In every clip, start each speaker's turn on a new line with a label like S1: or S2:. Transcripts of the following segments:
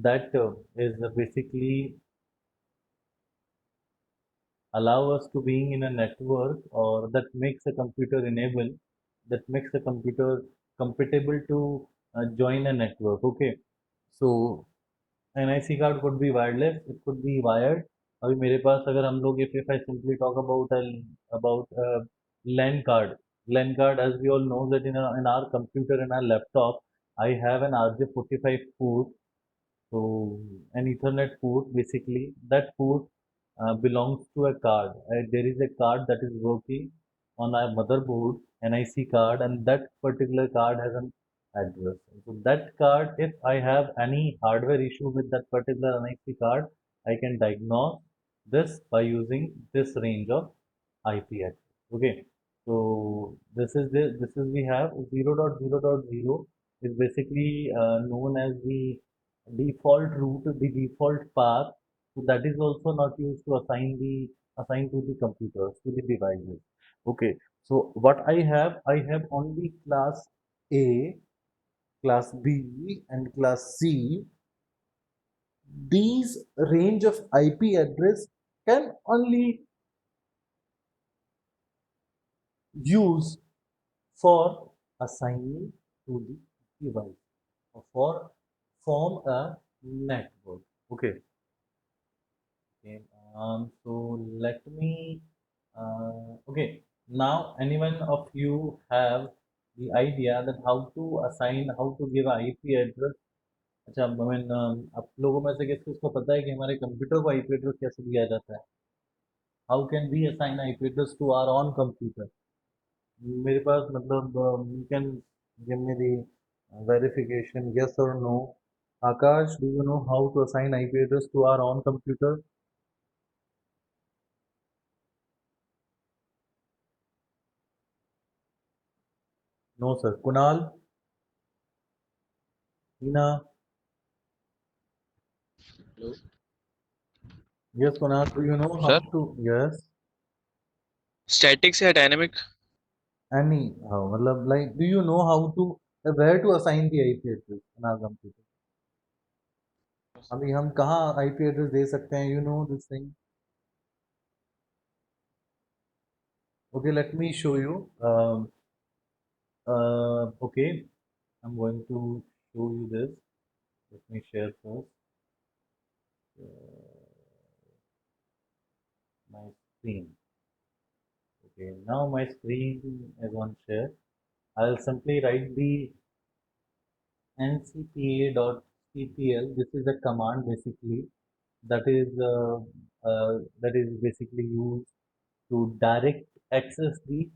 S1: that is basically allow us to being in a network, or that makes a computer enable, that makes a computer compatible to join a network. Okay, so NIC card could be wireless, it could be wired. अभी मेरे पास अगर हम लोग if I simply talk about LAN card, LAN card, as we all know that in our computer, in our laptop, I have an RJ45 port, so an Ethernet port basically. That port belongs to a card. There is a card that is working on our motherboard, NIC card, and that particular card has an address. So that card, if I have any hardware issue with that particular NIC card, I can diagnose this by using this range of IP address. Okay, so this is we have 0.0.0 is basically known as the default route, the default path. So that is also not used to assign to the computers, to the devices. Okay, so what I have only class A, class B, and class C. These range of IP address can only use for assigning to the device, or for form a network. Okay. Okay. So let me. Okay. Now, anyone of you have the idea that how to assign, how to give a IP address? अच्छा, आप लोगों में से किसको इसको पता है कि हमारे कंप्यूटर को IP एड्रेस कैसे दिया जाता है? How can we assign IP address to our own computer? मेरे पास मतलब you can give me the verification, yes or no. Akash, do you know how to assign IP address to our own computer? No, sir. Kunal, Hina,
S2: Hello.
S1: yes, Kunal, do you know
S2: Sir,
S1: how to? Yes,
S2: static से dynamic
S1: anyhow, मतलब like, do you know how to where to assign the IP address in our computer? अभी हम कहाँ IP address दे सकते हैं? You know this thing? Okay, let me show you. Okay, I'm going to show you this. Let me share first my screen. Okay, now my screen is on share. I'll simply write the ncpa.cpl. This is a command basically that is basically used to direct access the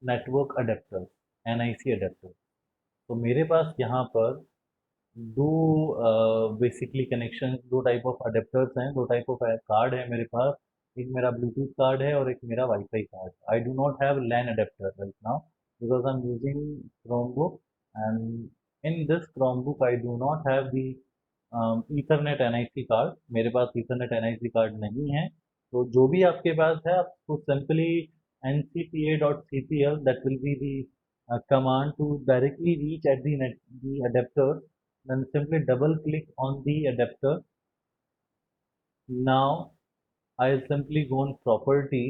S1: network adapter, NIC adapter. तो मेरे पास यहाँ पर दो basically connection, दो type of adapters हैं, दो type of card है मेरे पास. एक मेरा ब्लूटूथ कार्ड है और एक मेरा wifi card. I do not have LAN adapter right now because I am using Chromebook, and in this Chromebook I do not have the ethernet NIC card. मेरे पास ईथरनेट एनआईसी कार्ड नहीं है. तो जो भी आपके पास है, आपको simply ncpa.cpl, that will be the command to directly reach at the adapter. Then simply double click on the adapter. Now I'll simply go on property.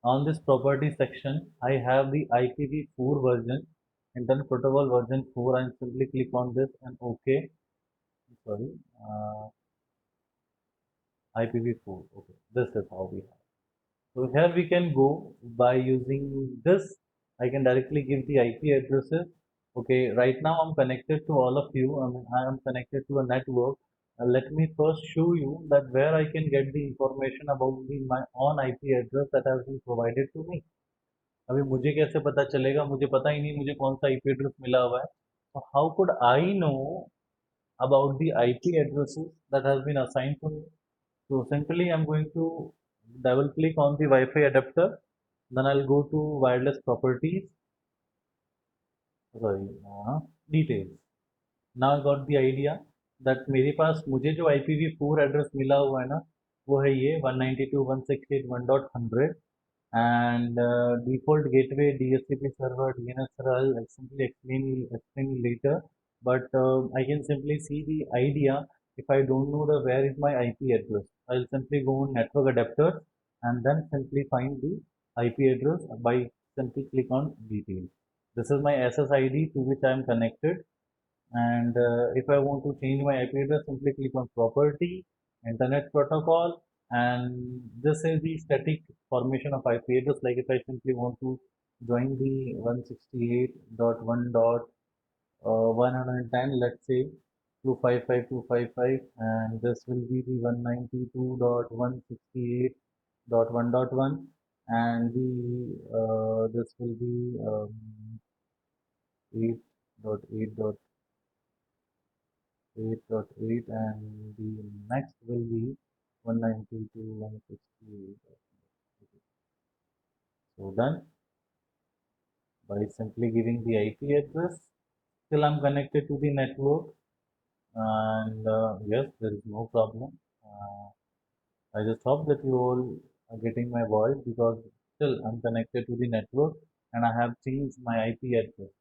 S1: On this property section, I have the IPv4 version, Internet Protocol version 4, and simply click on this and OK. Sorry, IPv4. Okay, this is how we have. So here we can go by using this. I can directly give the IP addresses. Okay, right now I'm connected to all of you. I am connected to a network. Let me first show you that where I can get the information about my own IP address that has been provided to me. अभी मुझे कैसे पता चलेगा? मुझे पता ही नहीं मुझे कौन सा IP एड्रेस मिला हुआ है. So how could I know about the IP addresses that has been assigned to me? So simply I'm going to double click on the Wi-Fi adapter. Then I'll go to wireless properties. Sorry, details. Now I got the idea that मेरे पास मुझे जो IPv4 address मिला हुआ है ना, वो है ये 192.168.1.100. and default gateway DHCP server DNS server. I'll simply explain you later. but I can simply see the idea. If I don't know the where is my IP address, I'll simply go on network adapters and then simply find the IP address by simply click on details. This is my SSID to which I am connected, and if I want to change my IP address, simply click on property, internet protocol, and this is the static formation of IP address. Like if I simply want to join the 168.1.110, let's say 255.255, and this will be the 192.168.1.1, and the this will be 8.8.8.8, and the next will be 192.168. So done. By simply giving the IP address, still I'm connected to the network, and yes, there is no problem. I just hope that you all are getting my voice, because still I'm connected to the network and I have changed my IP address.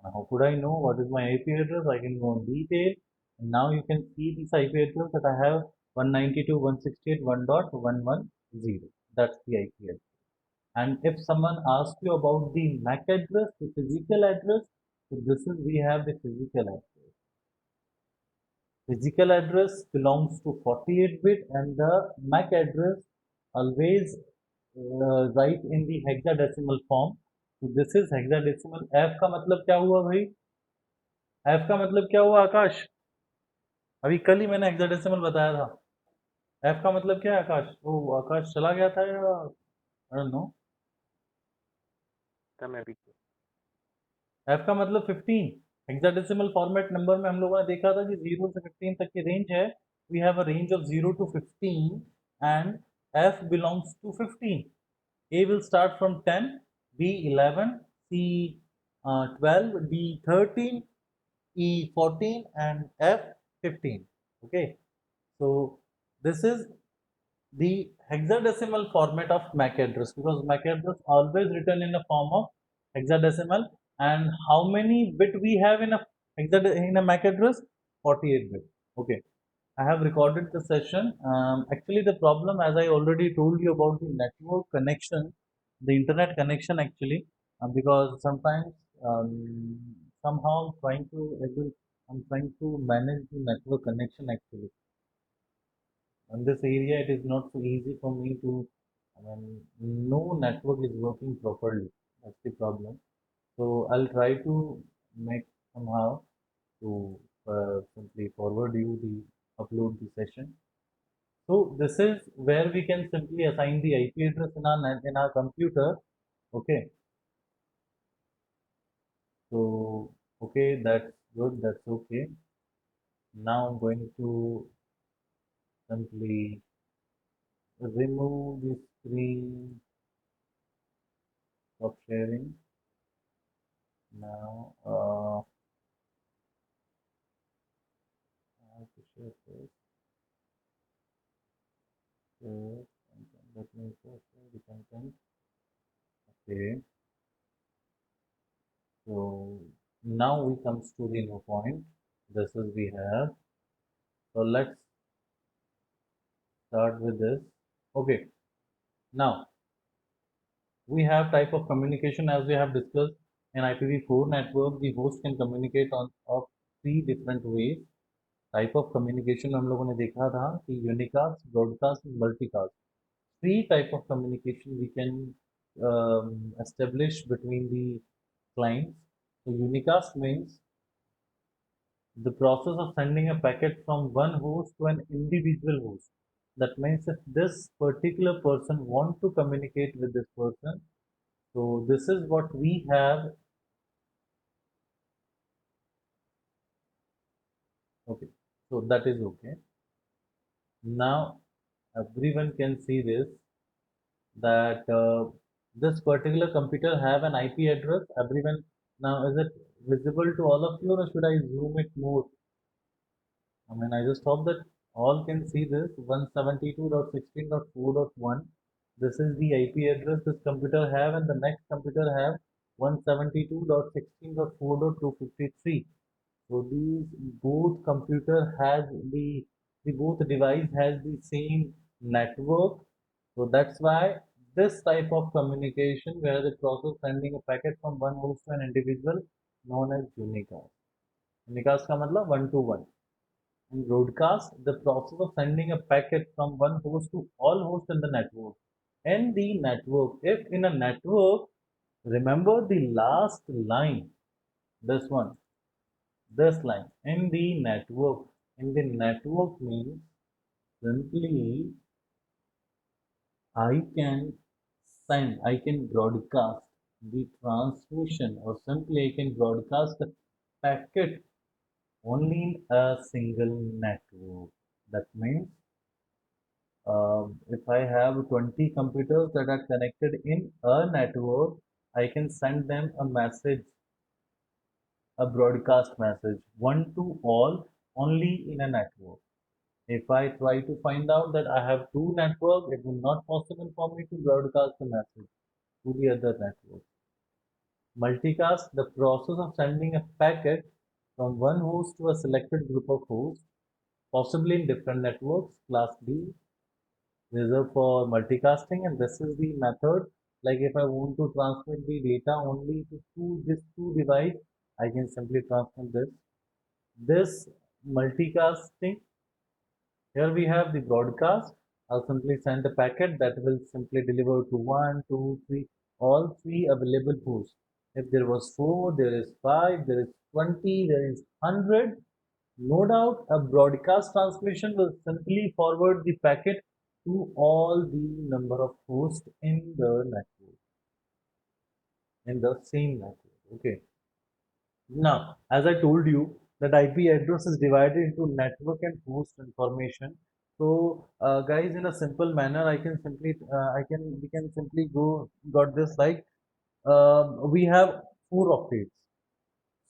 S1: And how could I know what is my IP address? I can go on detail, and now you can see this IP address that I have 192.168.1.110. That's the IP address. And if someone asks you about the MAC address, the physical address, so this is, we have the physical address. Physical address belongs to 48-bit, and the MAC address always write in the hexadecimal form. So this is hexadecimal. F का मतलब क्या हुआ भाई? F का मतलब क्या हुआ आकाश? अभी कल ही मैंने हेक्साडेसिमल बताया था। F का मतलब क्या है आकाश? ओ आकाश चला गया था या I don't know. F का मतलब 15। हेक्साडेसिमल फॉर्मेट नंबर में हम लोगों ने देखा था कि 0 से 15 तक की रेंज है। We have a range of 0 to 15 and F belongs to 15. A will start from 10, B 11, C 12, D 13, E 14, and F 15. Okay, so this is the hexadecimal format of MAC address, because MAC address always written in the form of hexadecimal. And how many bit we have in a MAC address? 48 bit. Okay, I have recorded the session. Actually, the problem, as I already told you about the network connection, the internet connection actually, because sometimes somehow I'm trying to manage the network connection actually. In this area, it is not so easy for me to, I mean, no network is working properly. That's the problem. So I'll try to make somehow to simply forward you the upload the session. So this is where we can simply assign the IP address in our computer. Okay. So okay, that's good. That's okay. Now I'm going to simply remove the screen of sharing. Now I have to share this. Share content. Let me first share the content. Okay. So now we comes to the new point. This is we have. So let's start with this. Okay. Now we have type of communication, as we have discussed in IPv4 network. The host can communicate on of 3 different ways. Type of communication हम लोगों ने देखा था कि unicast, broadcast, multicast. 3 type of communication we can establish between the clients. So unicast means the process of sending a packet from one host to an individual host. That means if this particular person want to communicate with this person, so this is what we have. Okay, so that is okay. Now everyone can see this, that this particular computer have an IP address. Everyone, now is it visible to all of you, or should I zoom it more? I mean, I just hope that all can see this 172.16.4.1. This is the IP address this computer have, and the next computer have 172.16.4.253. So these both computer has the both device has the same network. So that's why this type of communication where the process sending a packet from one host to an individual known as unicast. Unicast का मतलब one to one. In broadcast, the process of sending a packet from one host to all hosts in the network. In the network, if in a network, remember the last line, this one, this line, in the network means simply I can I can broadcast the transmission or simply I can broadcast the packet only in a single network. That means if I have 20 computers that are connected in a network, I can send them a message, a broadcast message, one to all, only in a network. If I try to find out that I have two networks, it will not possible for me to broadcast the message to the other network. Multicast, the process of sending a packet from one host to a selected group of hosts, possibly in different networks, class B, reserved for multicasting, and this is the method. Like if I want to transmit the data only to this two device, I can simply transmit this. This multicasting, here we have the broadcast. I'll simply send a packet that will simply deliver to one, two, three, all three available hosts. If there was four, there is five, there is 20, there is 100. No doubt, a broadcast transmission will simply forward the packet to all the number of hosts in the network, in the same network. Okay. Now, as I told you, that IP address is divided into network and host information. So, guys, in a simple manner, we can simply got this like we have four octets.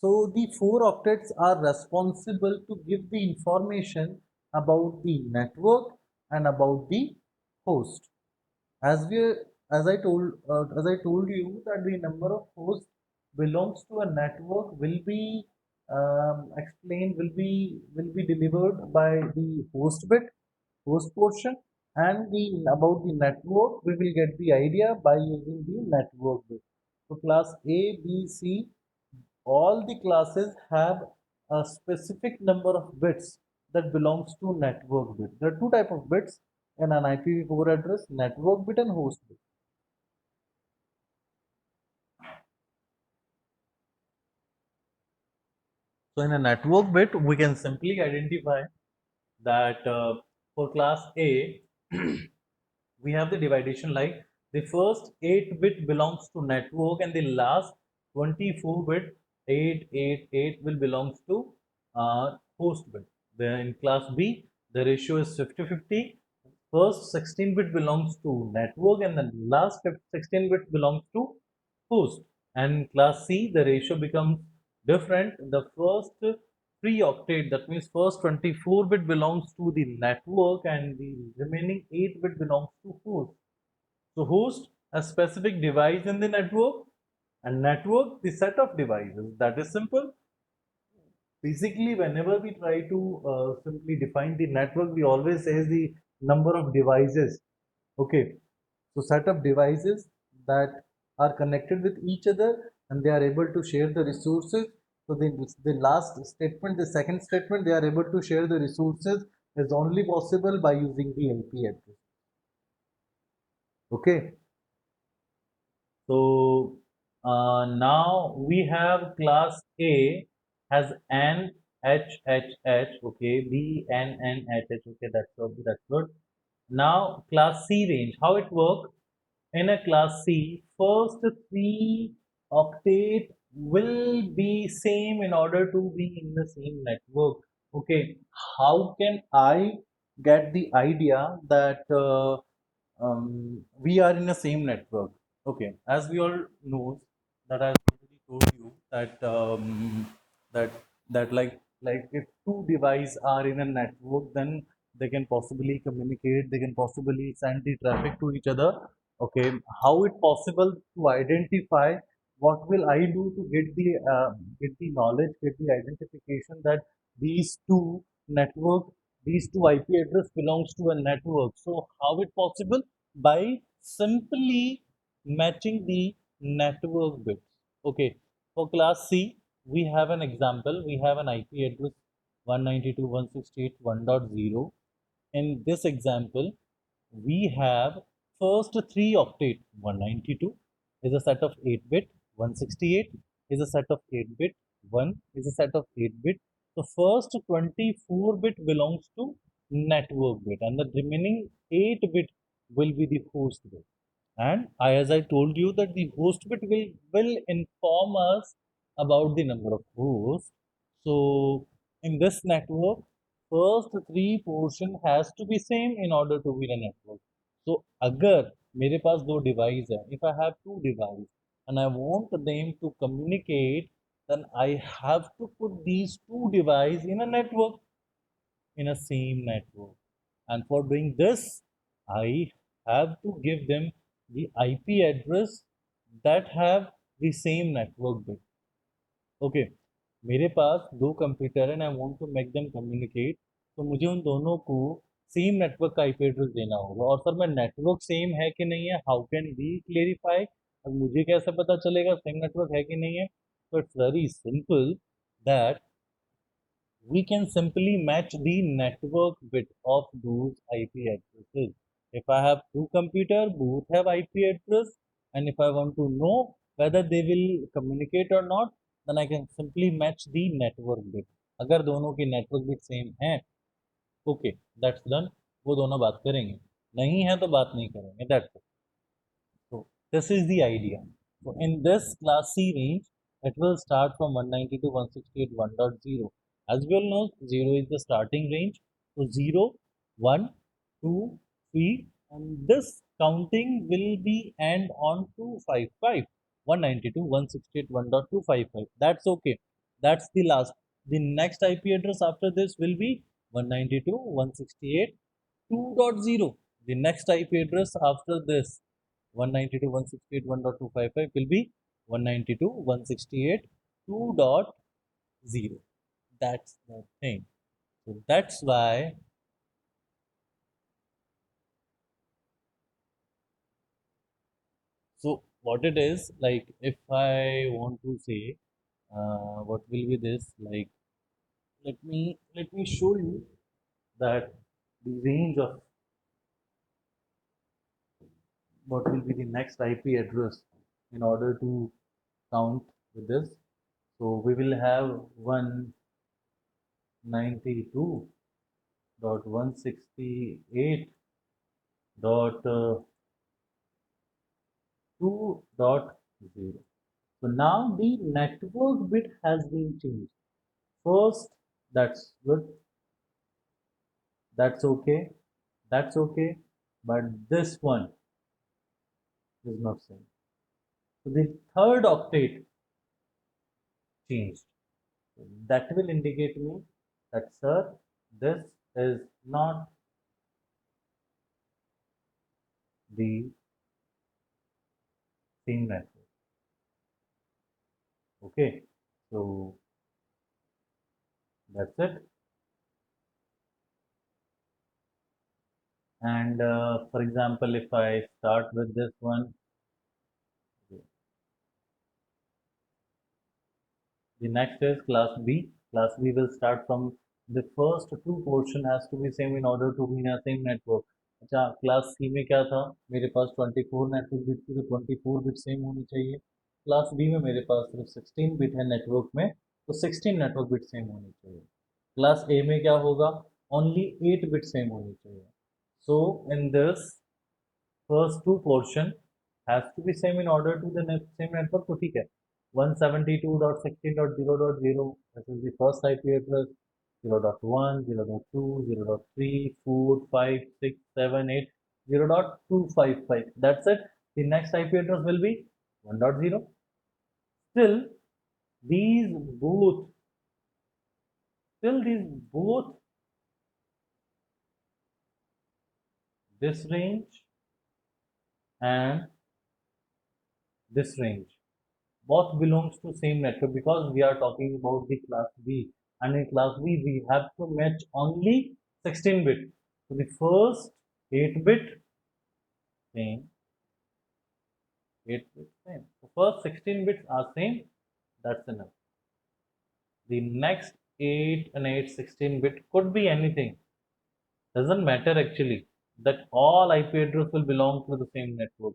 S1: So the four octets are responsible to give the information about the network and about the host. As we as I told you that the number of hosts belongs to a network will be explained will be delivered by the host bit, host portion, and the about the network we will get the idea by using the network bit. So class A, B, C, all the classes have a specific number of bits that belongs to network bit. There are two type of bits in an IPv4 address: network bit and host bit. So in a network bit, we can simply identify that for class A, we have the division like the first 8 bit belongs to network and the last 24 bit 888 will belongs to host bit. Then in class B, the ratio is 50-50. First 16 bit belongs to network and the last 16 bit belongs to host. And class C, the ratio becomes different. The first 3 octet, that means first 24 bit belongs to the network and the remaining 8 bit belongs to host. So host, a specific device in the network, and network, the set of devices. That is simple. Basically, whenever we try to simply define the network, we always say the number of devices. Okay, so set of devices that are connected with each other and they are able to share the resources. So the last statement, the second statement, they are able to share the resources is only possible by using the LP address. Okay, so now we have class A has N H H H. Okay, B N N H H. Okay, that's good. That's good. Now class C range. How it works? In a class C, first 3 octet will be same in order to be in the same network. Okay, how can I get the idea that we are in the same network? Okay, as we all know that I already told you that that like if two devices are in a network, then they can possibly communicate, they can possibly send the traffic to each other. Okay, how it possible to identify what will I do to get the knowledge, get the identification that these two network, these two IP address belongs to a network. So how it possible? By simply matching the network bits. Okay, for class C, we have an example. We have an IP address 192.168.1.0. In this example, we have first three octet. 192 is a set of 8 bit, 168 is a set of 8 bit, 1 is a set of 8 bit. The first 24 bit belongs to network bit, and the remaining 8 bit will be the host bit. And as I told you that the host bit will inform us about the number of hosts. So in this network, first three portion has to be same in order to be a network. So अगर मेरे पास दो device है, if I have two device and I want them to communicate, then I have to put these two device in a network, in a same network. And for doing this, I have to give them the IP address that have the same network bit. Okay, मेरे पास दो computer है, I want to make them communicate, तो मुझे उन दोनों को same network का IP address देना होगा। और सर मैं नेटवर्क सेम है कि नहीं है, हाउ कैन वी क्लेरिफाई? अब मुझे कैसे पता चलेगा सेम नेटवर्क है कि नहीं है? तो it's very simple that we can simply match the network bit of those IP addresses. If I have two computers, both have IP address, and if I want to know whether they will communicate or not, then I can simply match the network bit. अगर दोनों की network bit same है, okay, that's done. वो दोनों बात करेंगे, नहीं है तो बात नहीं करेंगे, that's it. So this is the idea. So in this class C range, it will start from 190 to 168 1.0. As we all know, 0 is the starting range. So 0, 1, 2, 3, and this counting will be end on 255. 192, 168, 1.255. That's okay. That's the last. The next IP address after this will be 192, 168, 2.0. The next IP address after this 192.168.1.255 will be 192.168.2.0. That's the thing. So that's why, so what it is, like if I want to say what will be this, like let me show you that the range of what will be the next IP address in order to count with this. So we will have 192.168.2.0. So now the network bit has been changed. First, that's good, that's okay, but this one is not same. So the third octet changed. That will indicate me that sir, this is not the same network. Okay, so that's it. And for example, if I start with this one, the next is class B. Class B will start from the first two portion has to be same in order to be in a same network. अच्छा, class C में क्या था, मेरे पास 24 network bit थी, तो 24 bit same होनी चाहिए। Class B में मेरे पास सिर्फ 16 बिट है नेटवर्क में, तो 16 नेटवर्क बिट सेम होनी चाहिए। क्लास ए में क्या होगा, ओनली 8 बिट सेम होनी चाहिए। So in this first two portion has to be same in order to the same network, तो ठीक है। 172.16.0.0, this is the first IP address, 0.1, 0.2, 0.3, 4, 5, 6, 7, 8, 0.255. That's it. The next IP address will be 1.0. Still, these both, still these both, this range and this range, both belongs to same network, because we are talking about the class B, and in class B we have to match only 16 bit. So the first 8 bit same, 8 bit same. The first 16 bits are same, that's enough. The next 8 and 8 16 bit could be anything, doesn't matter actually, that all IP address will belong to the same network,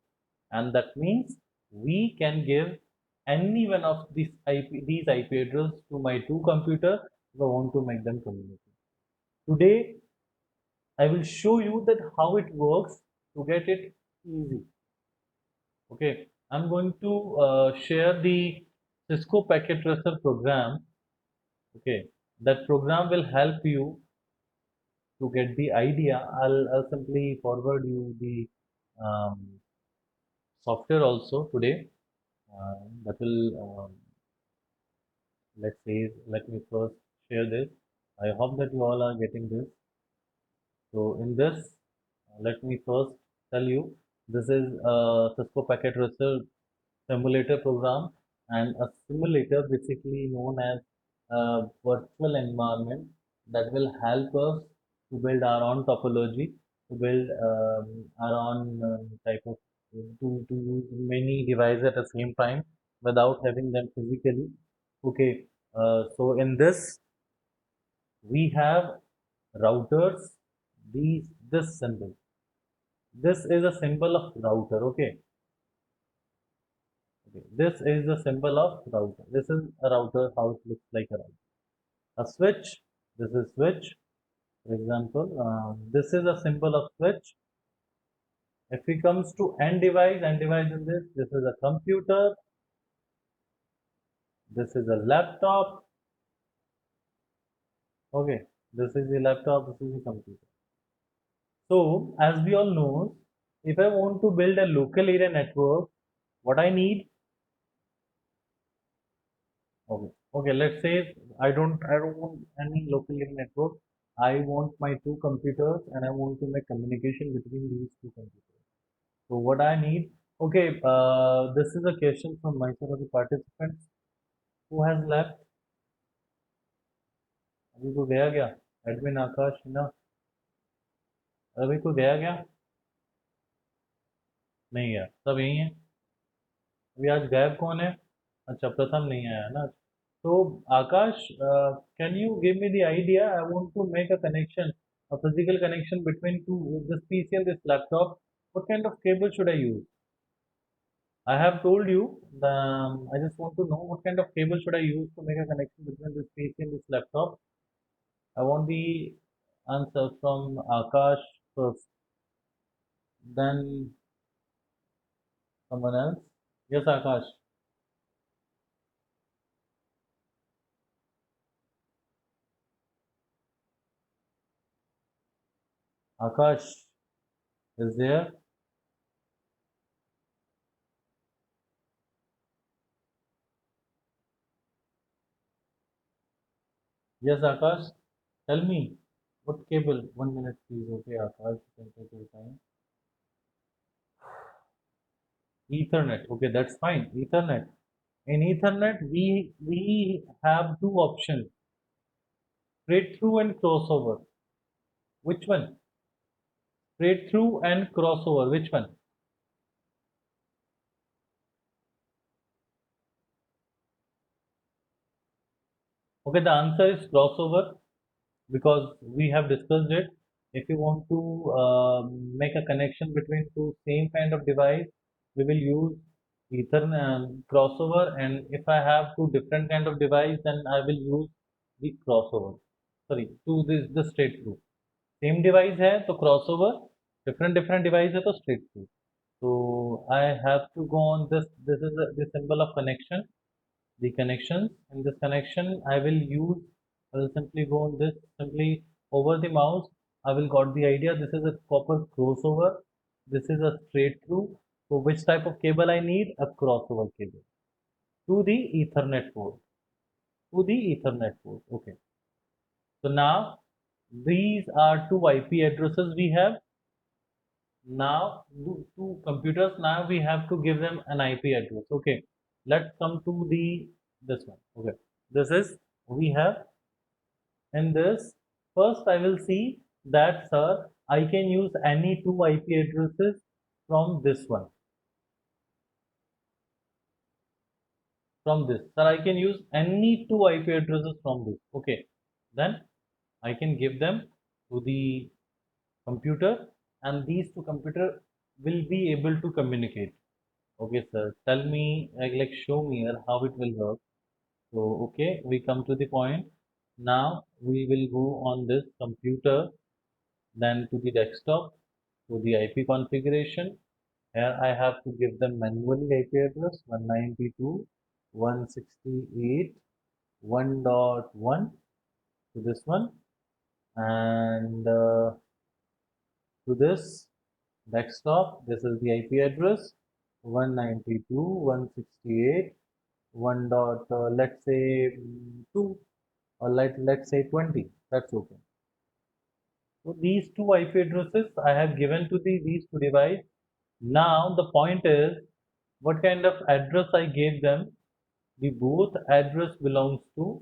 S1: and that means we can give any one of these IP address to my two computers if I want to make them communicate. Today I will show you that how it works to get it easy. Okay, I'm going to share the Cisco Packet Tracer program. Okay, that program will help you to get the idea. I'll simply forward you the um, software also today. That will let's say, let me first share this. I hope that you all are getting this. So in this, let me first tell you, this is a Cisco Packet Tracer simulator program, and a simulator basically known as a virtual environment that will help us to build our own topology, to build our own type of, to use many devices at the same time without having them physically. Okay, so in this we have routers, this symbol. This is a symbol of router. Okay, okay. This is the symbol of router. This is a router, how it looks like a router. A switch, this is switch. For example, this is a symbol of switch. If it comes to end device in this is a computer, this is a laptop. Okay, this is the laptop, this is the computer. So, as we all know, if I want to build a local area network, what I need. Okay. Okay. Let's say I don't want any local area network. I want my two computers and I want to make communication between these two computers. So what I need. Okay. This is a question from my side of the participants. Who has left? अभी को गया क्या? Admin आकाश ना? अभी को गया क्या? नहीं गया. सब यही है. अभी आज गायब कौन है? अच्छा, प्रथम नहीं आया ना. So, Akash, can you give me the idea? I want to make a connection, a physical connection between this PC and this laptop. What kind of cable should I use? I have told you. I just want to know what kind of cable should I use to make a connection between this PC and this laptop. I want the answer from Akash first, then someone else. Yes, Akash. Akash is there. Yes, Akash. Tell me what cable. 1 minute, please. Okay, Akash, you can take your time. Ethernet. Okay, that's fine. Ethernet. In Ethernet, we have two options: straight through and crossover. Which one? Straight through and crossover. Which one? Okay, the answer is crossover, because we have discussed it. If you want to make a connection between two same kind of device, we will use Ethernet crossover. And if I have two different kind of device, then I will use the crossover. Sorry, to this straight through. Same device है तो crossover, different different device है तो straight through. So I have to go on this. This is the symbol of connection. The connections in this connection I will use. I will simply go on this. Simply over the mouse. I will got the idea. This is a copper crossover. This is a straight through. So which type of cable I need? A crossover cable to the Ethernet port. To the Ethernet port. Okay. So now these are two IP addresses we have. Now two computers, now we have to give them an IP address. Okay, let's come to this one. Okay, this is we have in this. First, I will see that, sir, I can use any two IP addresses from this one. From this, sir, I can use any two IP addresses from this. Okay, then I can give them to the computer, and these two computer will be able to communicate. Okay, sir, tell me, like show me here how it will work. So, okay, we come to the point. Now we will go on this computer, then to the desktop, to the IP configuration. Here I have to give them manually IP address 192.168.1.1 to this one, and to this desktop. This is the IP address 192.168 1 dot let's say 2, or let's say 20. That's okay. So these two IP addresses I have given to these two devices. Now the point is, what kind of address I gave them. The both address belongs to,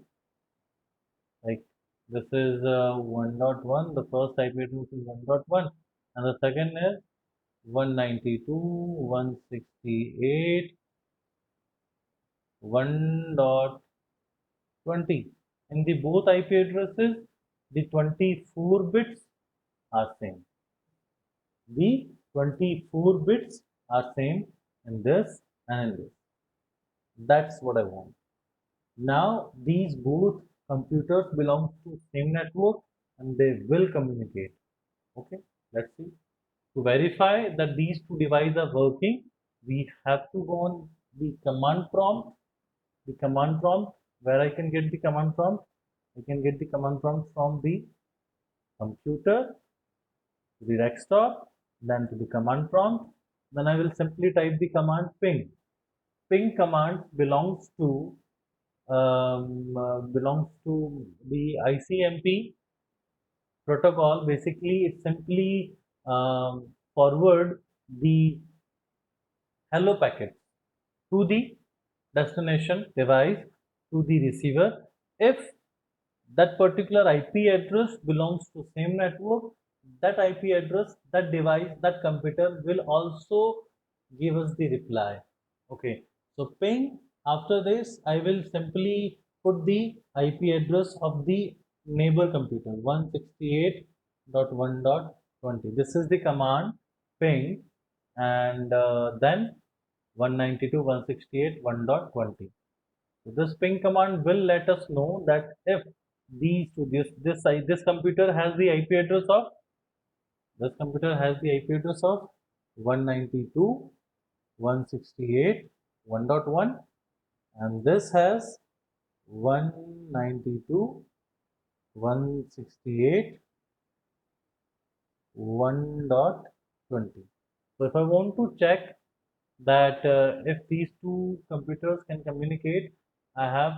S1: like, this is 1.1. The first IP address is 1.1, and the second is 192.168 1.20. In the both IP addresses, the 24 bits are same. The 24 bits are same in this and in this. That's what I want. Now these both computers belong to same network and they will communicate. Okay, let's see. To verify that these two devices are working, we have to go on the command prompt. The command prompt, where I can get the command prompt? I can get the command prompt from the computer to the desktop, then to the command prompt. Then I will simply type the command ping. Ping command belongs to the ICMP protocol. Basically, it simply forward the hello packet to the destination device, to the receiver. If that particular IP address belongs to same network, that IP address, that device, that computer will also give us the reply. Okay, so ping. After this, I will simply put the IP address of the neighbor computer 168.1.20. This is the command ping, and then 192.168.1.20. So this ping command will let us know that if this computer has the IP address of 192.168 1.1, and this has 192.168 1.20. So if I want to check that if these two computers can communicate, I have,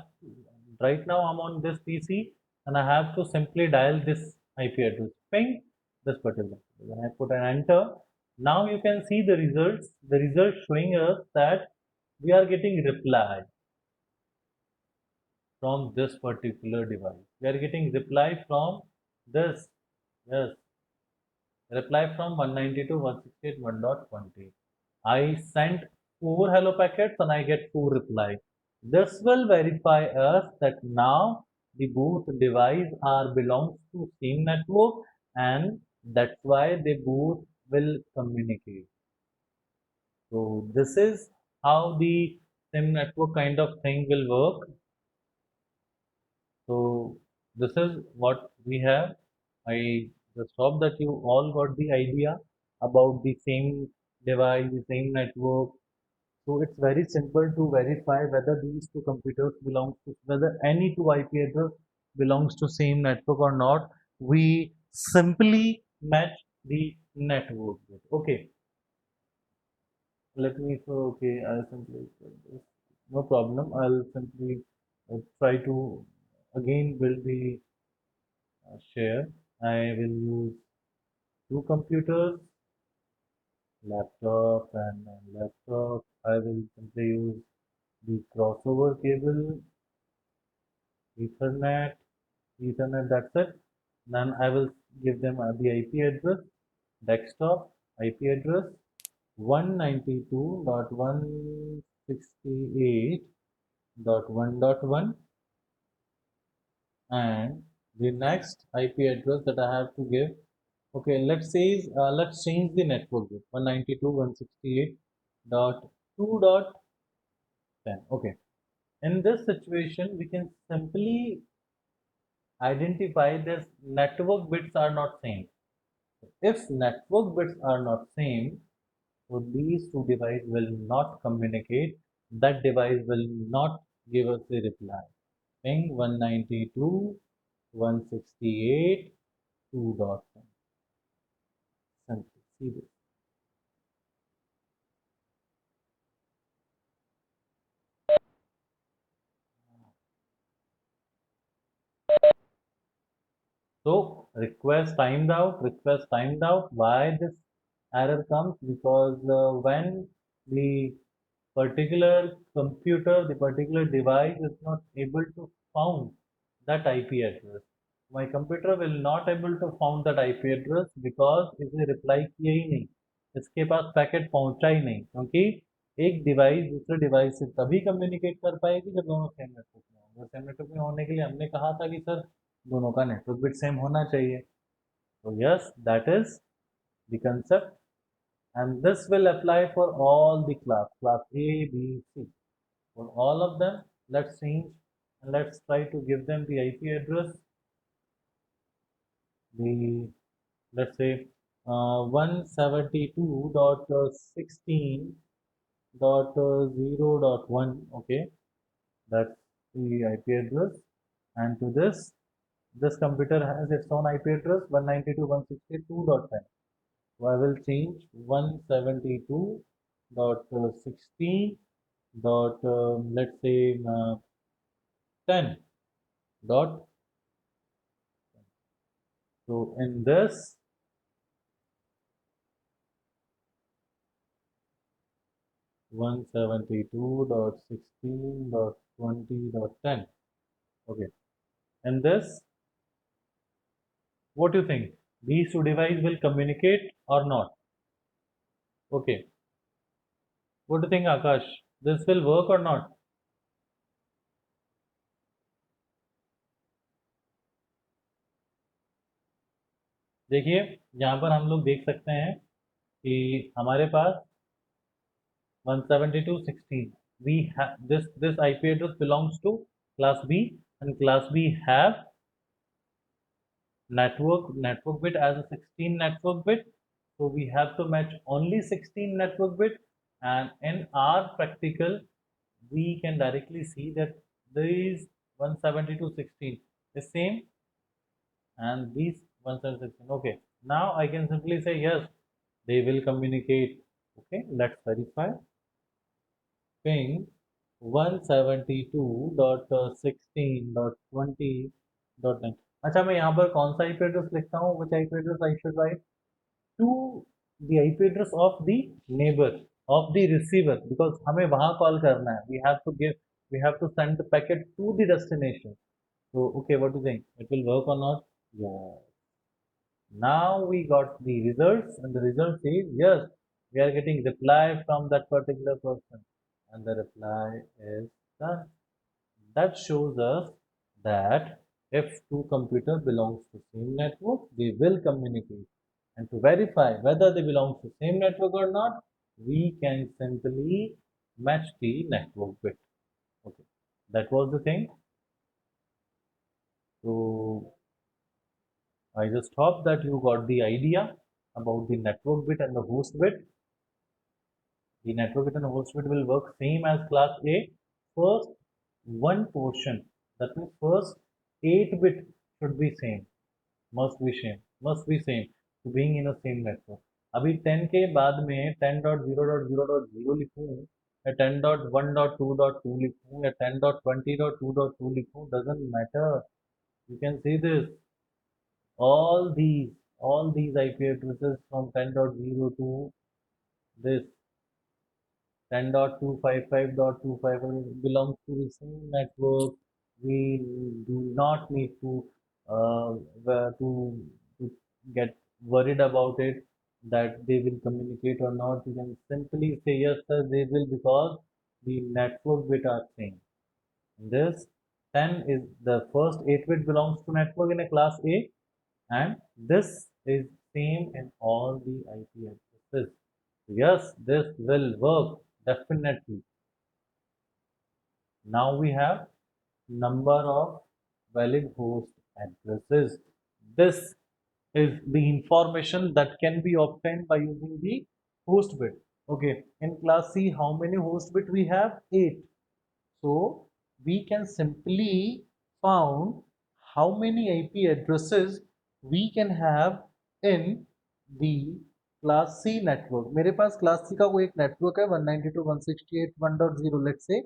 S1: right now I'm on this PC and I have to simply dial this IP address, ping this particular. When I put an enter, now you can see the results. The results showing us that we are getting reply from this particular device. We are getting reply from this. Yes, reply from 192.168.1.20. I sent 4 hello packets and I get 4 reply. This will verify us that now the both device are belongs to same network, and that's why they both will communicate. So this is how the same network kind of thing will work. So this is what we have. I just hope that you all got the idea about the same device, the same network. So it's very simple to verify whether these two computers belong to, whether any two IP address belongs to same network or not. We simply match the network. Okay, let me, so okay, I'll simply, no problem. I'll simply try to again build the share. I will use two computers, laptop and laptop. I will simply use the crossover cable, Ethernet, that's it. Then I will give them the IP address, desktop IP address 192.168.1.1, and the next IP address that I have to give. Okay, let's change the network bit 192.168.2.10. Okay, in this situation, we can simply identify this network bits are not same. If network bits are not same, so these two devices will not communicate. That device will not give us a reply. Ping 192.168.2.10. Simply see this. So request timed out. Why this error comes? Because when the particular computer, the particular device is not able to found that IP address. My computer will not able to found that IP address because इसे reply किया ही नहीं, इसके पास packet पहुंचा ही नहीं, क्योंकि एक device दूसरे device से तभी कम्युनिकेट कर पाएगी जब दोनों सेम नेटवर्क में होंगे। सेम नेटवर्क में होने के लिए हमने कहा था कि सर दोनों का नेटवर्क बिट सेम होना चाहिए। तो yes, that is the concept, and this will apply for all the class A, B, C. For all of them, let's change and let's try to give them the IP address. The let's say 172.16.0.1. Okay, that's the IP address. And to this computer has its own IP address 192.168.2.10. So I will change 172.16 dot let's say 10 dot. So in this 172.16.20.10. Okay, in this, what do you think? These two devices will communicate or not? Okay, what do you think, Akash? This will work or not? देखिए, यहाँ पर हम लोग देख सकते हैं कि हमारे पास 172.16. We have this IP address belongs to class B, and class B have network bit as a 16 network bit. So we have to match only 16 network bit, and in our practical we can directly see that these 172.16 is same and these 172.16. Okay, now I can simply say yes, they will communicate. Okay, let's verify. Ping 172.16.20.9. अच्छा, मैं यहाँ पर कौन सा IP address लिखता हूँ? Which IP address I should write? To the IP address of the neighbor, of the receiver, because हमें वहाँ कॉल करना है. We have to send the packet to the destination. So okay, what do you think? It will work or not? Yeah. Now we got the results, and the result says yes, we are getting reply from that particular person, and the reply is done. That shows us that if two computers belongs to same network, they will communicate. And to verify whether they belong to same network or not, we can simply match the network bit. Okay, that was the thing. So I just hope that you got the idea about the network bit and the host bit. The network bit and the host bit will work same as class A. First one portion, that means first 8 bit should be same, must be same to being in a same network. अभी 10 के बाद में 10.0.0.0 लिखूँ या 10.1.2.2 लिखूँ या 10.20.2.2 लिखूँ, doesn't matter. You can see this. All these IP addresses from 10.0 to this 10.255.25 belongs to the same network. We do not need uh, to get worried about it that they will communicate or not. You can simply say yes, sir, they will, because the network bit are same. This 10 is the first 8 bit belongs to network in a class A, and this is same in all the IP addresses. Yes, this will work definitely. Now we have number of valid host addresses. This is the information that can be obtained by using the host bit. Okay, in class C, how many host bit we have? 8. So we can simply found how many IP addresses we can have in the class C network. मेरे पास class C का कोई एक network है 192.168.1.0, let's say.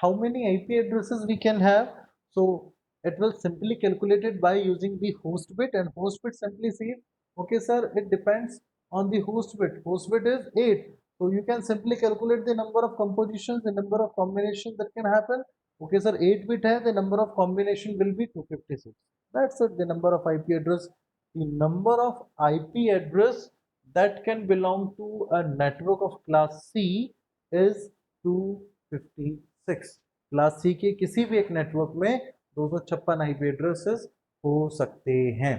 S1: How many IP addresses we can have? So it will simply calculate it by using the host bit, and host bit simply says, okay sir, it depends on the host bit. Host bit is 8. So you can simply calculate the number of compositions, the number of combinations that can happen. Okay sir, 8 bit hai, the number of combination will be 256. That's it, the number of IP address. The number of IP address that can belong to a network of class C is 256. Class C के किसी भी एक network में 256 IP addresses हो सकते हैं.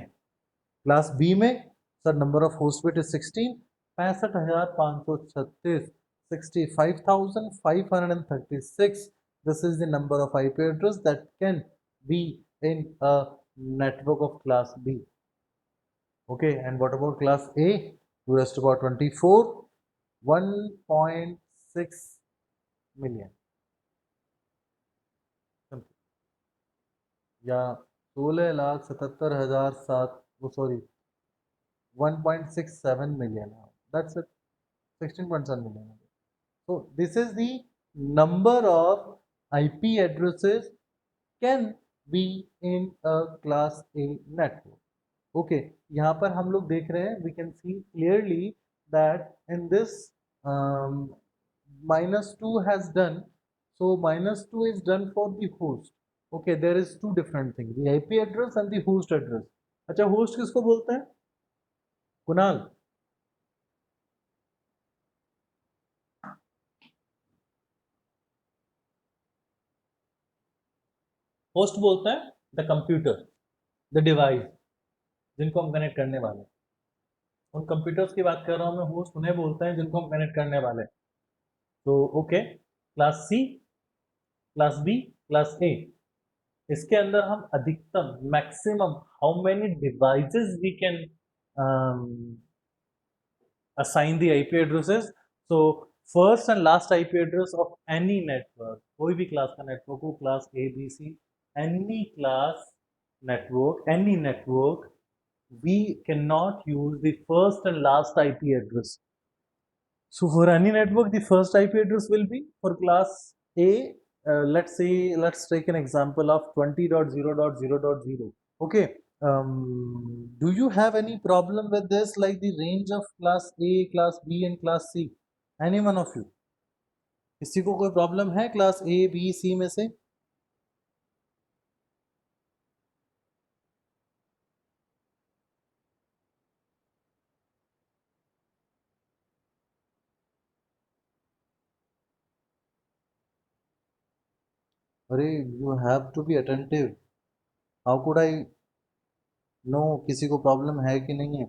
S1: Class B में sir number of host bit is 16, 65,536, 65,536. This is the number of IP address that can be in a network of class B. Okay, and what about class A? 2 raised to power 24, 1.6 million. या 16,77,000, sorry 1.67 million. That's it, 16.7 million. So this is the number of IP addresses can be in a class A network. Okay, यहाँ पर हम लोग देख रहे हैं, we can see clearly that in this -2 has done. So -2 is done for the host. Okay, there is two different things, the IP address and the host address. अच्छा, host किसको बोलते हैं कुणाल? होस्ट बोलते हैं द कंप्यूटर, द डिवाइस जिनको हम connect करने वाले, उन कंप्यूटर्स की बात कर रहा हूं मैं. होस्ट उन्हें बोलते हैं जिनको हम कनेक्ट करने वाले. तो okay, class C, class B, class A, इसके अंदर हम अधिकतम maximum how many devices we can assign the IP addresses. So first and last IP address of any network, कोई भी क्लास का नेटवर्क हो, class A, B, C, any class network, any network, we cannot use the first and last IP address. So for any network, the first IP address will be for class A. Let's say, let's take an example of 20.0.0.0. Okay. Do you have any problem with this, like the range of class A, class B and class C? Any one of you? किसी को कोई problem है class A, B, C में से? अरे, you have to be attentive. How could I know किसी को problem है कि नहीं है?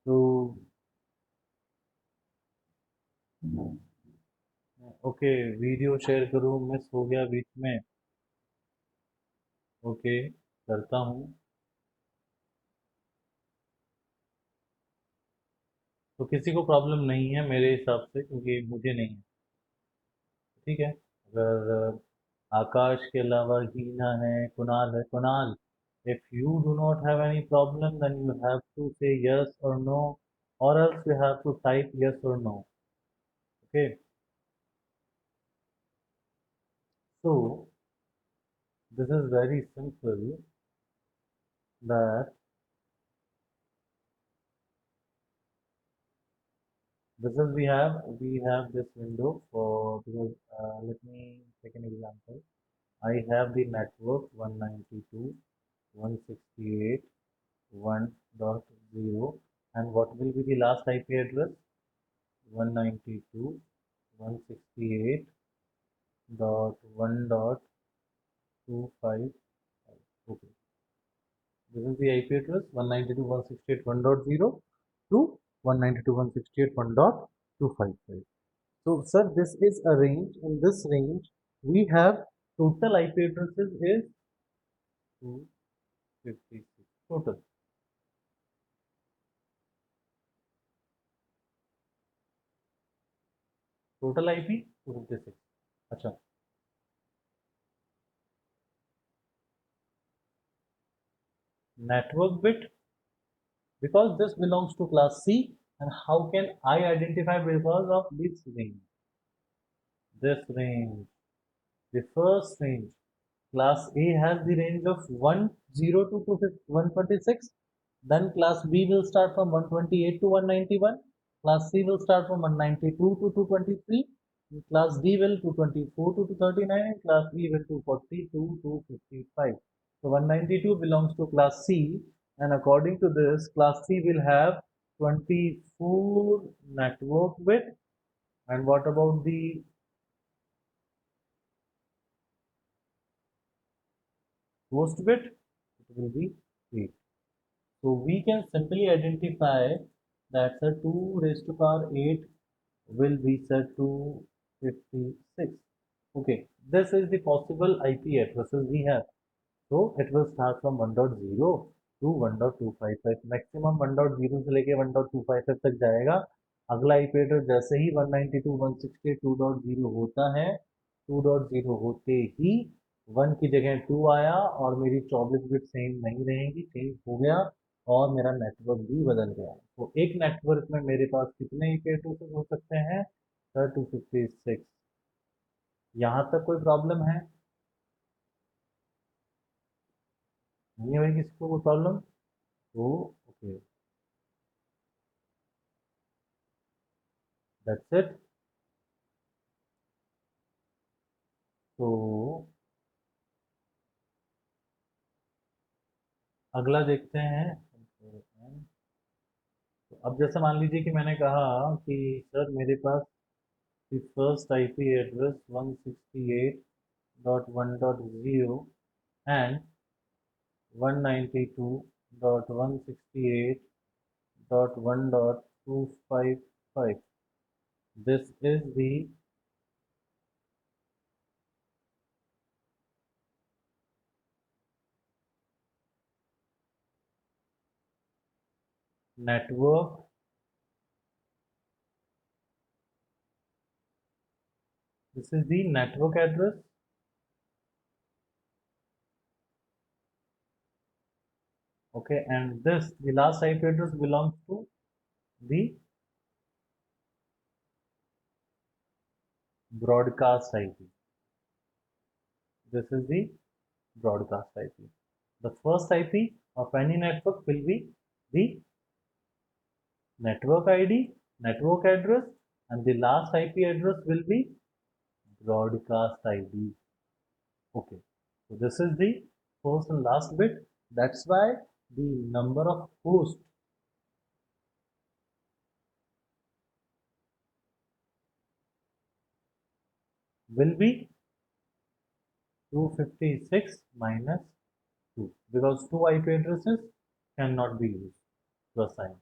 S1: तो ओके, वीडियो शेयर करूँ, मिस हो गया बीच में. ओके, करता हूँ. तो किसी को प्रॉब्लम नहीं है मेरे हिसाब से, क्योंकि मुझे नहीं है. ठीक है, अगर आकाश के अलावा हीना है, कुणाल है. Kunal, if you do not have any problem, then you have to say yes or no, or else you have to type yes or no. Okay, so this is very simple, that this is we have this window for, because let me take an example. I have the network 192.168.1.0, and what will be the last IP address? 192.168.1.255. Okay, this is the IP address 192.168.1.0 to 192.168.1.255. So, sir, this is a range. In this range, we have total IP addresses is 256 total. Total IP 256. अच्छा, network bit, because this belongs to class C, and how can I identify because of this range? This range, the first range, class A has the range of 10 to 126. Then class B will start from 128 to 191. Class C will start from 192 to 223. Class D will 224 to 239, and class E will 240 to 255. So 192 belongs to class C, and according to this, class C will have 24 network bit. And what about the host bit? It will be 8. So we can simply identify that the 2 raised to power 8 will be set to 56. Okay, this is the possible IP addresses we have. So it will start from 1.0 to 1.255. Maximum 1.0 से लेके 1.255 तक जाएगा. अगला IP address जैसे ही 192.168.2.0 होता है, 2.0 होते ही 1 की जगह 2 आया, और मेरी 24 बिट सेम नहीं रहेंगी, चेंज हो गया, और मेरा नेटवर्क भी बदल गया. तो एक नेटवर्क में मेरे पास कितने IP एड्रेसेस हो सकते हैं? सर 256. यहाँ तक कोई प्रॉब्लम है? नहीं है भाई, किसी को कोई प्रॉब्लम? तो ओके, दैट्स इट. तो अगला देखते हैं. तो अब जैसे मान लीजिए कि मैंने कहा कि सर मेरे पास first IP address 168.1.0 and 192.168.1.255. This is the network address. Okay, and the last IP address belongs to the broadcast IP. This is the broadcast IP. The first IP of any network will be the network ID, network address, and the last IP address will be broadcast ID. Okay, so this is the first and last bit. That's why the number of hosts will be 256 minus 2, because 2 IP addresses cannot be used to assign.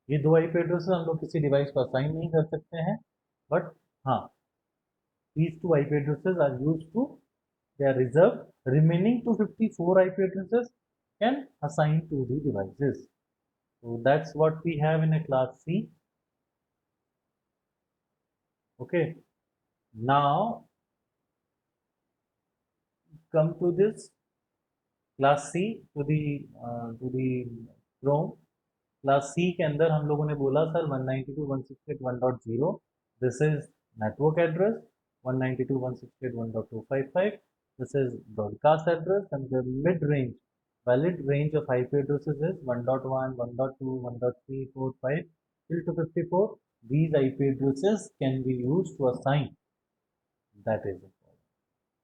S1: ये 2 IP addresses हम लोग किसी device को assign नहीं कर सकते हैं, but हाँ, these 2 IP addresses are used to, they are reserved. Remaining 254 IP addresses can assign to the devices. So that's what we have in a class C. Okay, now come to this class C, to the Chrome. Class C के अंदर हम लोगों ने बोला sir 192.168.1.0, this is network address. 192.168.1.255, This is broadcast address, and the mid-range valid range of IP addresses is 1.1, 1.2, 1.3, 4, 5 till 254. These IP addresses can be used to assign. That is important.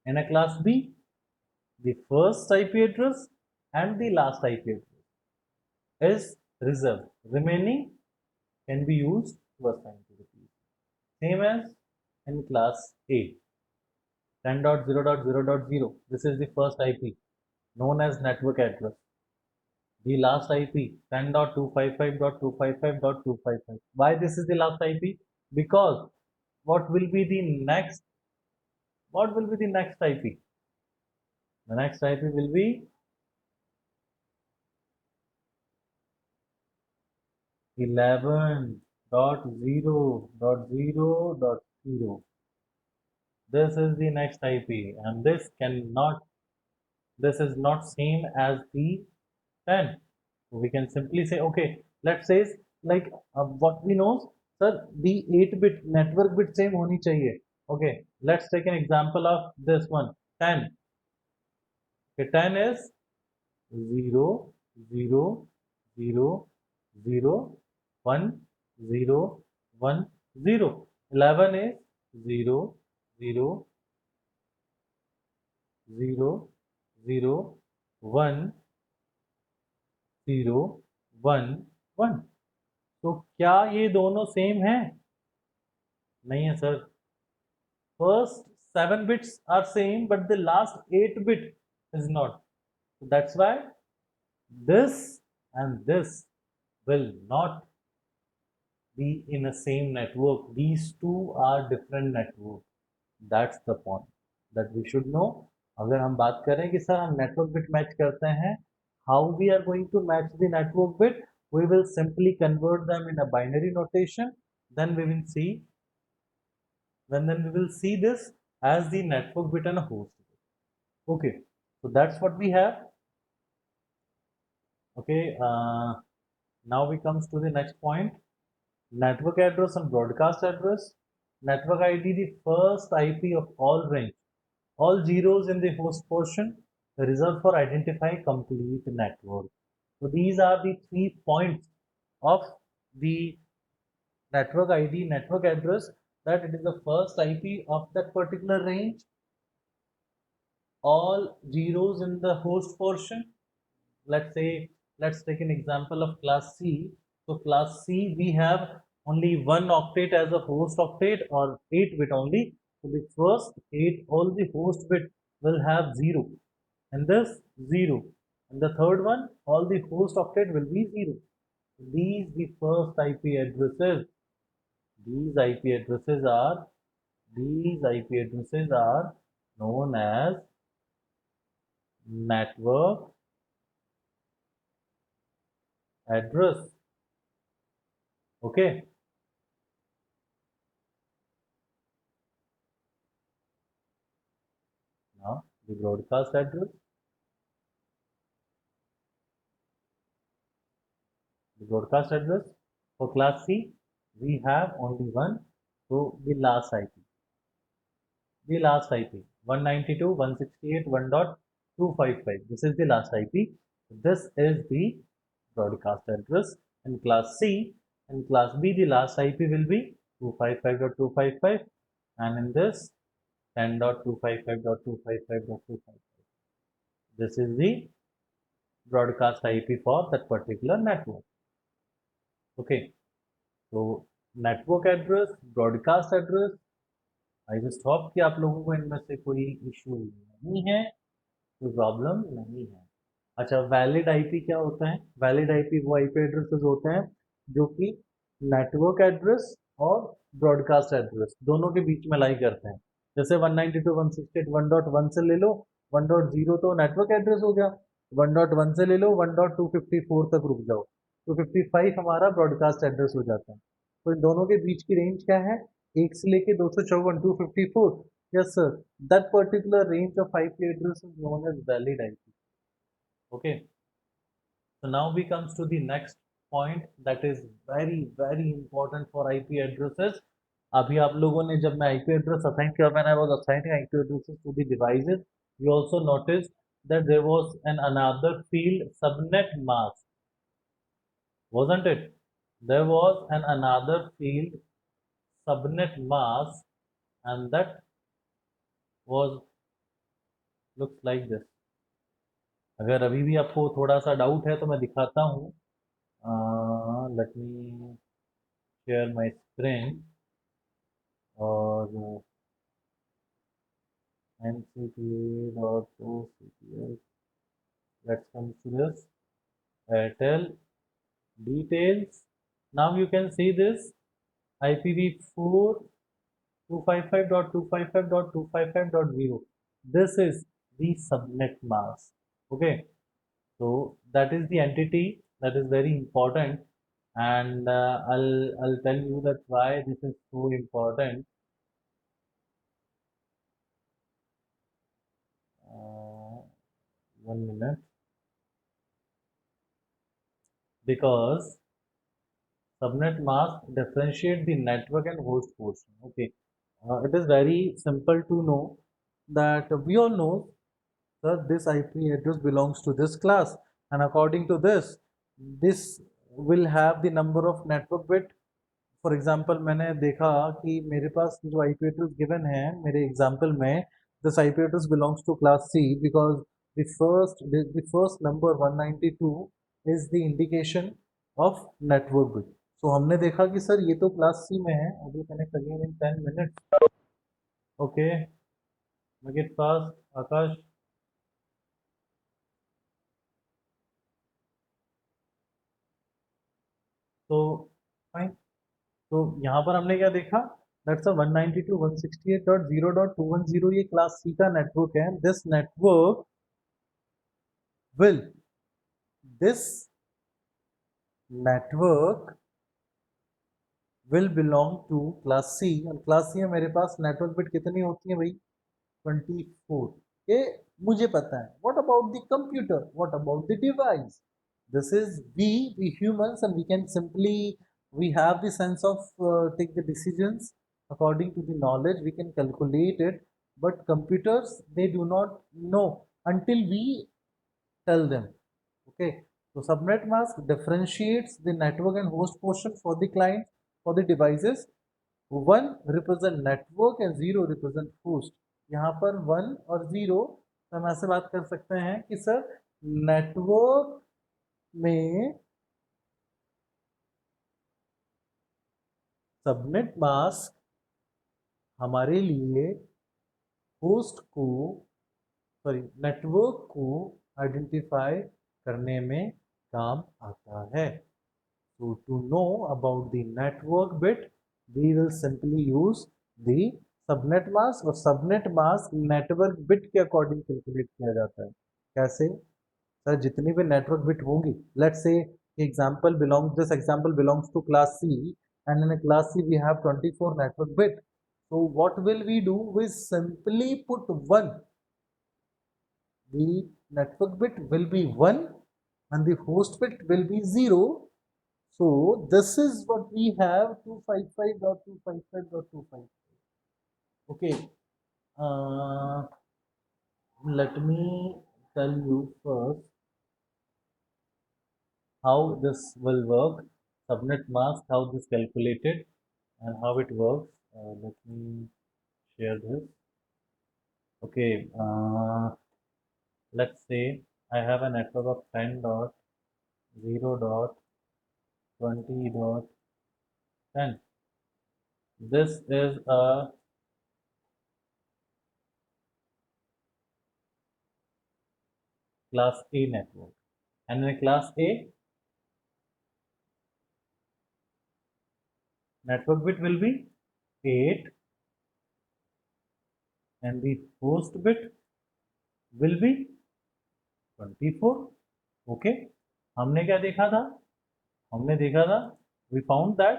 S1: In a class B, the first IP address and the last IP address is reserved. Remaining can be used to assign to the PC. Same as in class A. 10.0.0.0. This is the first IP known as network address. The last IP 10.255.255.255. Why this is the last IP? Because what will be the next? What will be the next IP? The next IP will be 11.0.0.0. This is the next IP, and this is not same as the 10. So we can simply say, okay, let's say like what we know, sir, the 8-bit network bit same honi chahiye. Okay, let's take an example of this one, 10. Okay, 10 is 0, 0, 0, 0, 1, 0, 1, 0. 11 is 0, 0, 0, 0, 1, 0, 1, 1. तो क्या ये दोनों same है? नहीं है sir. First 7 bits are same, but the last 8 bit is not. So that's why this and this will not be in a same network. These two are different network. That's the point that we should know. अगर हम बात करें कि sir हम network bit match करते हैं, how we are going to match the network bit? We will simply convert them in a binary notation. Then we will see this as the network bit and a host bit. Okay, so that's what we have. Okay, now we comes to the next point. Network address and broadcast address. Network ID, the first IP of all range. All zeros in the host portion reserved for identify complete network. So these are the 3 points of the network ID, network address, that it is the first IP of that particular range. All zeros in the host portion. Let's take an example of class C. So class C, we have only one octet as a host octet, or 8-bit only. So the first 8, all the host bit will have 0, and this 0, and the third one, all the host octet will be 0. These the first IP addresses. These IP addresses are known as network address. Okay. Now the broadcast address. The broadcast address for class C, we have only one. So the last IP. The last IP 192.168.1.255. This is the last IP. This is the broadcast address in class C. In class B, the last IP will be 255.255, and in this 10.255.255.255. This is the broadcast IP for that particular network. Okay, so network address, broadcast address. I just hope कि आप लोगों को इनमें से कोई issue नहीं है, कोई प्रॉब्लम नहीं है. अच्छा, वैलिड आईपी क्या होता है? वैलिड आईपी वो आईपी एड्रेसेस होते हैं जो कि नेटवर्क एड्रेस और ब्रॉडकास्ट एड्रेस दोनों के बीच में लाई करते हैं. जैसे 192.168.1.1 से ले लो, 1.0 तो नेटवर्क एड्रेस हो गया, 1.1 से ले लो, 1.254 तक रुक जाओ, 255 हमारा ब्रॉडकास्ट एड्रेस हो जाता है. तो इन दोनों के बीच की रेंज क्या है? 1 से लेके 254, 254. Yes sir, that particular range of IP address is known as valid IP. Okay, so now we comes to the next point that is very important for IP addresses. अभी आप लोगों ने जब मैं IP address assign किया, when I was assigning IP addresses to the devices, you also noticed that there was another field, subnet mask, wasn't it? There was another field, subnet mask, and that was looks like this. अगर अभी भी आपको थोड़ा सा doubt है तो मैं दिखाता हूँ. Let me share my screen और ncpa.ocps. Let's come to this Airtel details. Now you can see this IPv4 255.255.255.0. This is the subnet mask. Okay, so that is the entity that is very important, and I'll tell you that why this is so important. Uh, 1 minute, because subnet mask differentiate the network and host portion. Okay, it is very simple to know that we all know that this IP address belongs to this class, and according to this will have the number of network bit. For example मैंने देखा कि मेरे पास जो आई P address given है मेरे example में, this I P address belongs to class C because the first number 192 is the indication of network bit. So हमने देखा कि सर ये तो क्लास सी में है, अभी connect again in 10 minutes. Okay, make it fast Aakash. तो फाइन. तो यहाँ पर हमने क्या देखा, दैट्स अ 192.168.0.210, ये क्लास सी का नेटवर्क है. Will this network will belong to class C, और क्लास सी में मेरे पास नेटवर्क बिट कितनी होती है भाई, 24. ये मुझे पता है. What about the computer, what about the device? This is we humans, and we can simply, we have the sense of take the decisions according to the knowledge, we can calculate it, but computers, they do not know until we tell them. Okay, so subnet mask differentiates the network and host portion for the client, for the devices. 1 represent network and 0 represent host. यहाँ पर 1 और 0 हम ऐसे बात कर सकते हैं कि सर नेटवर्क में सबनेट मास्क हमारे लिए होस्ट को, सॉरी, नेटवर्क को आइडेंटिफाई करने में काम आता है. So to know about the network bit, we will simply use the subnet mask, और subnet mask नेटवर्क बिट के अकॉर्डिंग कैलकुलेट किया जाता है. कैसे सर, जितनी भी नेटवर्क बिट होंगी, let's say this example belongs to class C, and in a class C we have 24 network bit. So what will we do? We simply put 1. The network bit will be 1 and the host bit will be 0. So this is what we have, 255.255.255. Okay, let me tell you first how this will work. Subnet mask, how this calculated and how it works. Let me share this. Okay, let's say I have a network of 10.0.20.10. This is a class A network, and in a class A, network bit will be 8 and the host bit will be 24. Okay, हमने क्या देखा था, हमने देखा था, we found that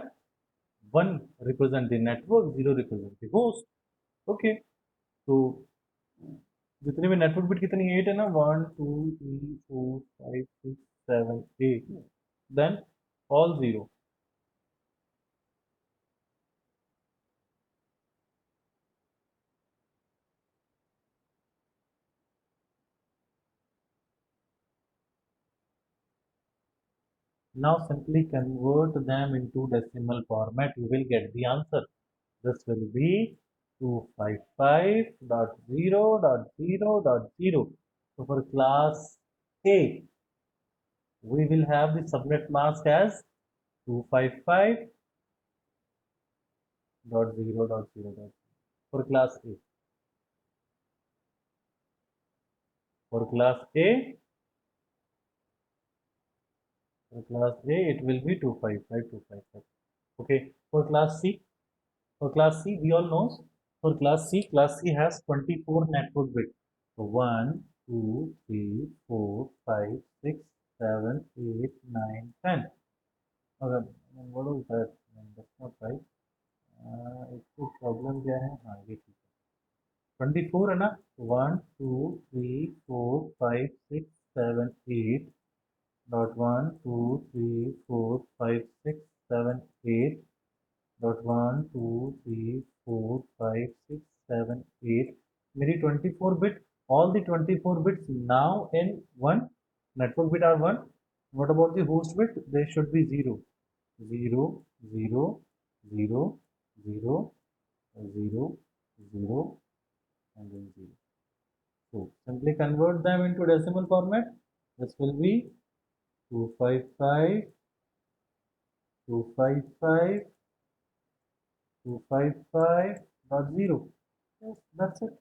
S1: 1 represent the network, 0 represent the host. Okay, तो जितने भी नेटवर्क बिट कितनी 8 है ना, 1 2 3 4 5 6 7 8, then all 0. Now simply convert them into decimal format. You will get the answer. This will be 255.0.0.0. So for class A, we will have the subnet mask as 255.0.0.0 for class A. For class A, it will be 255.255. Okay. For class C, we all know. For class C has 24 network bits. So 1, 2, 3, 4, 5, 6, 7, 8, 9, 10. Okay, what was that? That's not right. इसको problem क्या है? हाँ ये ठीक है. 24 है ना? 1, 2, 3, 4, 5, 6, 7, 8. Dot 1, 2, 3, 4, 5, 6, 7, 8. Dot 1, 2, 3, 4, 5, 6, 7, 8. मेरी 24 bit, all the 24 bits now in one network bit are 1. What about the host bit? They should be 0. 0, 0, 0, 0, 0, 0, and then 0. So simply convert them into decimal format. This will be 255, 255, 255.0. Yes, that's it.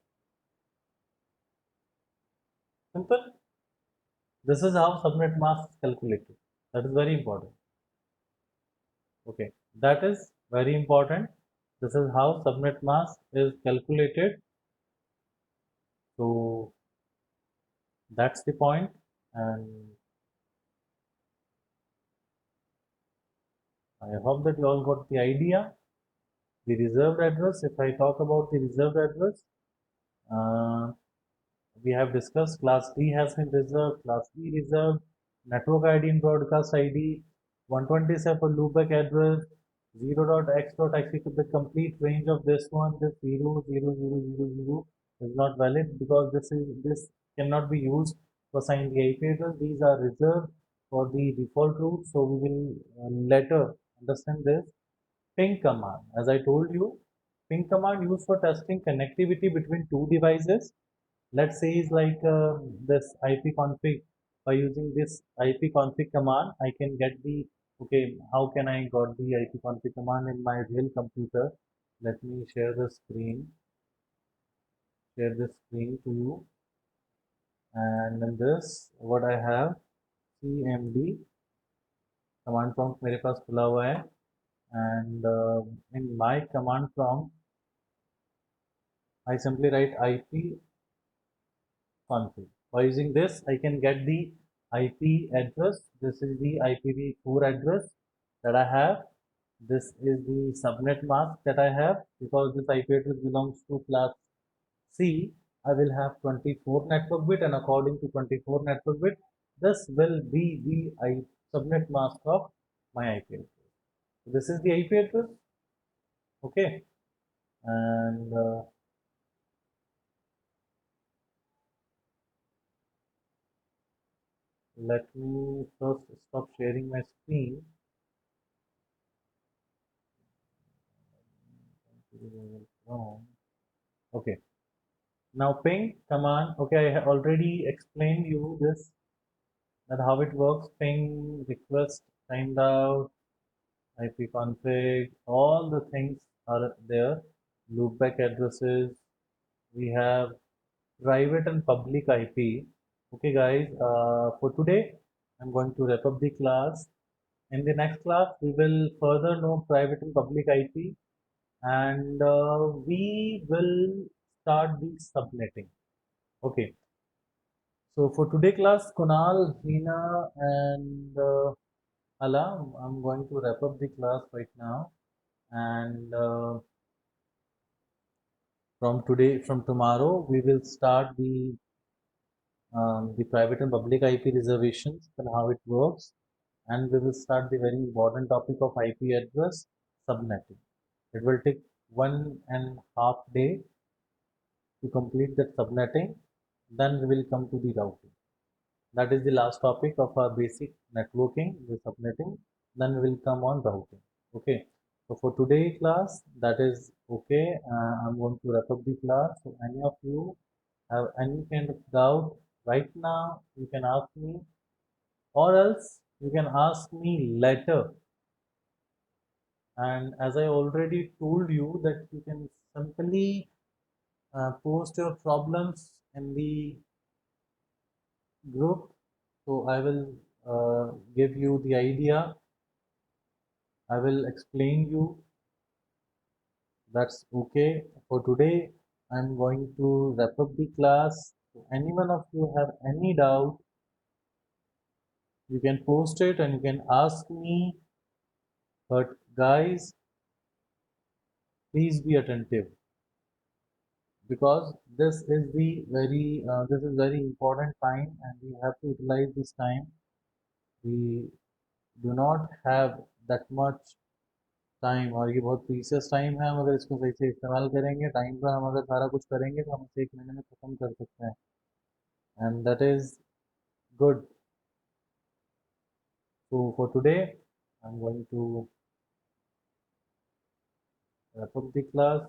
S1: Simple. This is how subnet mask is calculated. That is very important. Okay, that is very important. This is how subnet mask is calculated. So that's the point, and I hope that you all got the idea. The reserved address, if I talk about the reserved address, uh, we have discussed class D has been reserved, class B reserved, network ID and broadcast ID, 127 for loopback address, 0.x.x, the complete range of this one, this 0, 0, 0, 0, 0 is not valid because this cannot be used to assign the IP address. These are reserved for the default route, so we will later understand this. Ping command, as I told you, ping command used for testing connectivity between two devices. Let's say is like this ipconfig. By using this ipconfig command, I can get the, okay, how can I got the ipconfig command in my real computer? Let me share the screen, to you. And in this, what I have, cmd command prompt मेरे पास खुला हुआ है. And in my command prompt, I simply write ip config. By using this, I can get the IP address. This is the IPv4 address that I have. This is the subnet mask that I have. Because this IP address belongs to class C, I will have 24 network bit, and according to 24 network bit, this will be the subnet mask of my IP address. So this is the IP address. Okay, and let me first stop sharing my screen. Okay, now ping command. Okay, I have already explained you this, that how it works. Ping, request, timeout, ipconfig, all the things are there. Loopback addresses. We have private and public IP. Okay, guys. For today, I'm going to wrap up the class. In the next class, we will further know private and public IP, and we will start the subnetting. Okay. So for today class, Kunal, Hina, and Ala, I'm going to wrap up the class right now. And from tomorrow, we will start the private and public IP reservations and how it works. And we will start the very important topic of IP address subnetting. It will take 1.5 day to complete that subnetting. Then we will come to the routing. That is the last topic of our basic networking, the subnetting. Then we will come on routing. Okay. So for today class, that is okay. I'm going to wrap up the class. So any of you have any kind of doubt right now, you can ask me, or else you can ask me later. And as I already told you that you can simply post your problems in the group. So I will give you the idea. I will explain you. That's okay. For today, I'm going to wrap up the class. So anyone of you have any doubt, you can post it and you can ask me. But guys, please be attentive because this is very important time and we have to utilize this time. We do not have that much time और ये बहुत precious time है हम अगर इसको सही से इस्तेमाल करेंगे टाइम पर हम अगर सारा कुछ करेंगे तो हम इसे 1 महीने में ख़त्म कर सकते हैं and that is good so for today I am going to wrap up the class